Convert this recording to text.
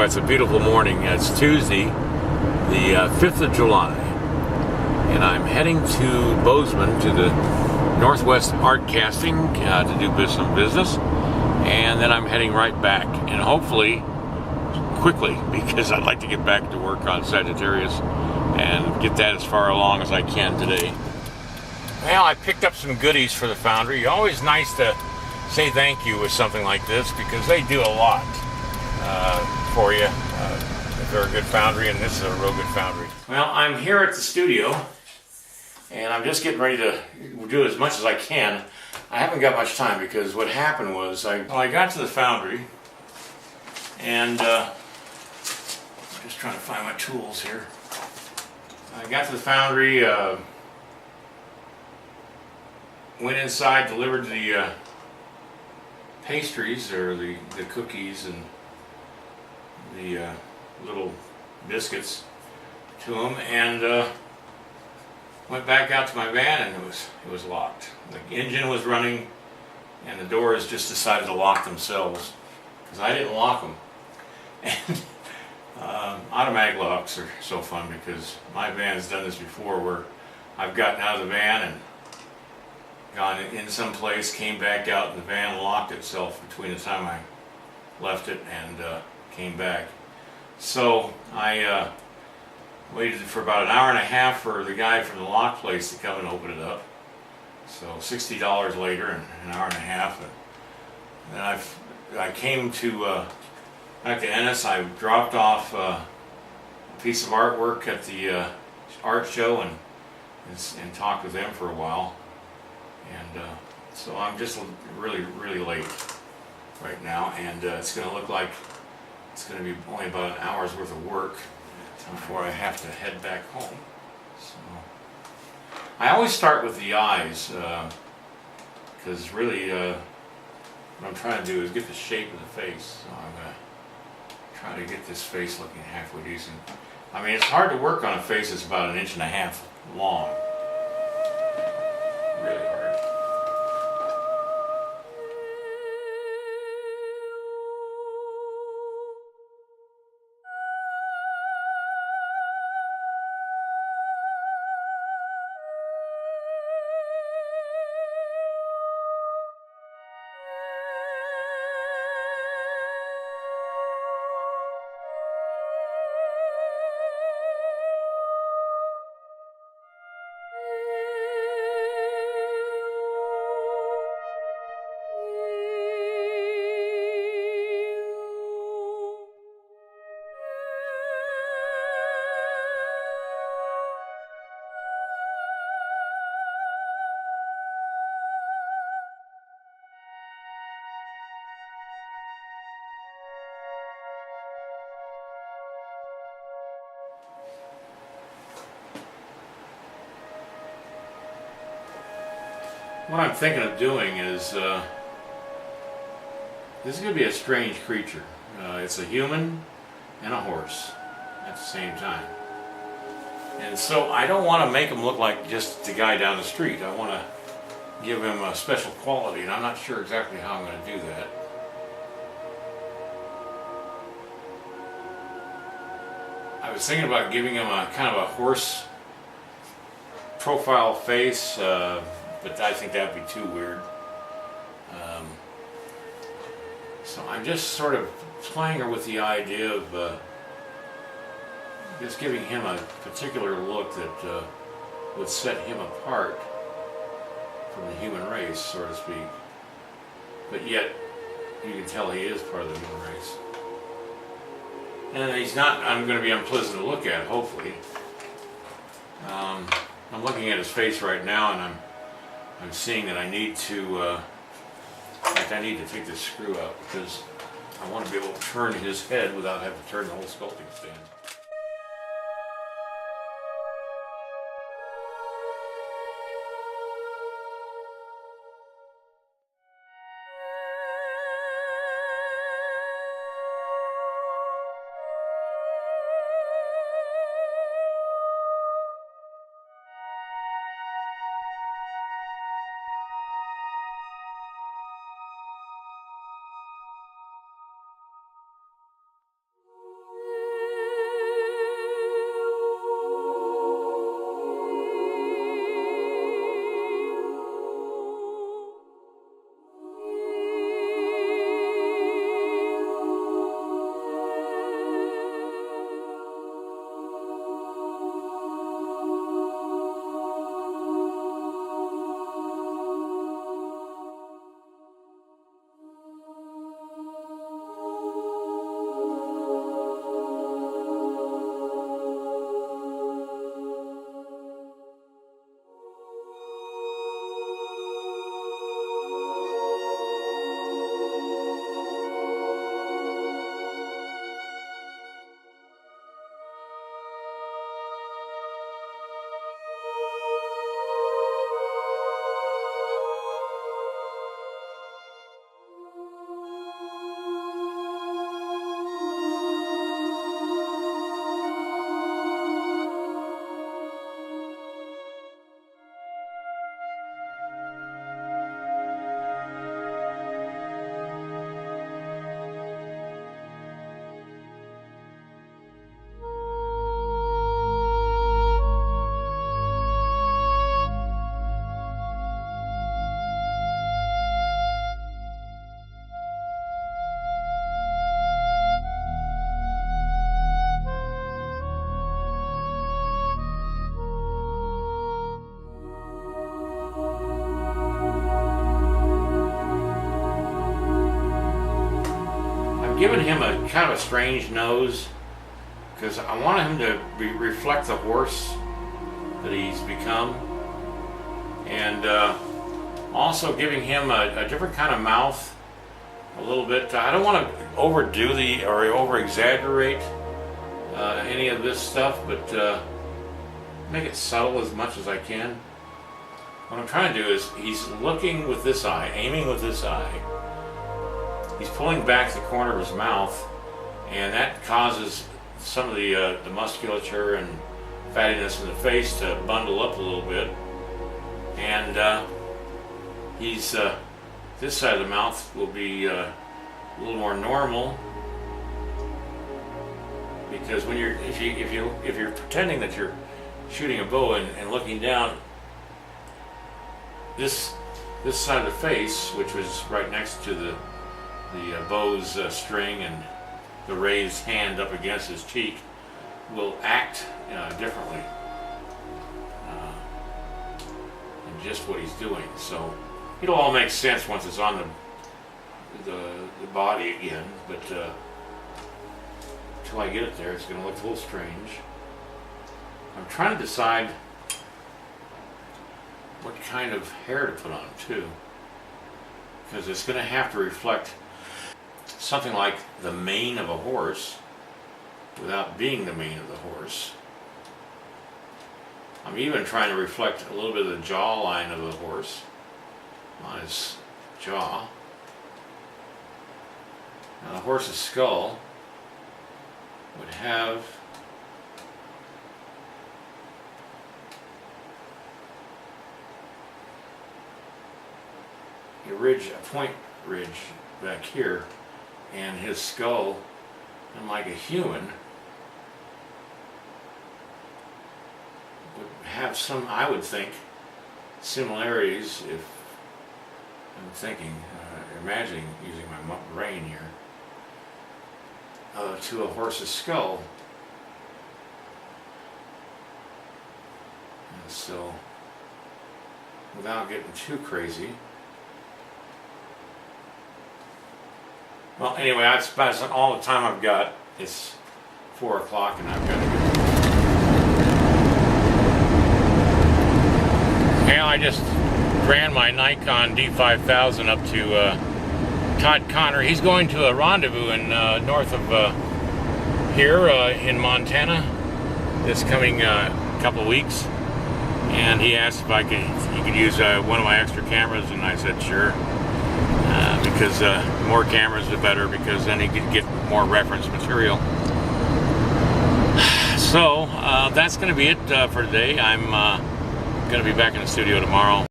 Boy, it's a beautiful morning. It's Tuesday, the 5th of July, and I'm heading to Bozeman to the Northwest Art Casting to do some business, and then I'm heading right back, and hopefully quickly, because I'd like to get back to work on Sagittarius and get that as far along as I can today. Well, I picked up some goodies for the foundry. Always nice to say thank you with something like this because they do a lot for you. If they're a good foundry, and this is a real good foundry. Well, I'm here at the studio, and I'm just getting ready to do as much as I can. I haven't got much time because what happened was I got to the foundry, and I'm just trying to find my tools here. I got to the foundry, went inside, delivered the pastries, or the cookies and the little biscuits to them, and went back out to my van, and it was locked. The engine was running, and the doors just decided to lock themselves because I didn't lock them. And automatic locks are so fun because my van's done this before, where I've gotten out of the van and gone in some place, came back out, and the van locked itself between the time I left it and came back. So I waited for about an hour and a half for the guy from the lock place to come and open it up. So $60 later, and an hour and a half, and then I came to back to Ennis. I dropped off a piece of artwork at the art show and talked with them for a while. And so I'm just really late right now, and it's going to look like it's going to be only about an hour's worth of work before I have to head back home. So I always start with the eyes because really what I'm trying to do is get the shape of the face. So I'm going to try to get this face looking halfway decent. I mean, it's hard to work on a face that's about 1.5 inches long. Really hard. What I'm thinking of doing is, this is going to be a strange creature. It's a human and a horse at the same time. And so I don't want to make him look like just the guy down the street. I want to give him a special quality, and I'm not sure exactly how I'm going to do that. I was thinking about giving him a kind of a horse profile face, but I think that would be too weird. So I'm just sort of playing with the idea of just giving him a particular look that would set him apart from the human race, so to speak. But yet, you can tell he is part of the human race. And he's not, I'm going to be unpleasant to look at, hopefully. I'm looking at his face right now, and I'm seeing that I need to, in fact, I need to take this screw out because I want to be able to turn his head without having to turn the whole sculpting stand. given him a kind of a strange nose because I want him to reflect the horse that he's become, and also giving him a different kind of mouth, a little bit. I don't want to overdo or over exaggerate any of this stuff, but make it subtle as much as I can. What I'm trying to do is he's looking with this eye, aiming with this eye. He's pulling back the corner of his mouth, and that causes some of the musculature and fattiness in the face to bundle up a little bit. And he's this side of the mouth will be a little more normal, because when if you're pretending that you're shooting a bow and looking down, this side of the face, which was right next to the bow's string and the raised hand up against his cheek, will act differently in just what he's doing. So it'll all make sense once it's on the body again, but until I get it there, it's going to look a little strange. I'm trying to decide what kind of hair to put on too, because it's going to have to reflect something like the mane of a horse without being the mane of the horse. I'm even trying to reflect a little bit of the jawline of the horse on his jaw. Now the horse's skull would have a point ridge back here, and his skull, unlike a human, would have some, I would think, similarities, if I'm thinking, imagining, using my brain here, to a horse's skull. And so, without getting too crazy, well, anyway, that's all the time I've got. It's 4 o'clock and I've got to go. Well, I just ran my Nikon D5000 up to Todd Connor. He's going to a rendezvous in north of here in Montana this coming couple of weeks. And he asked if he could use one of my extra cameras, and I said sure. Because the more cameras the better, because then he could get more reference material. So that's going to be it for today. I'm going to be back in the studio tomorrow.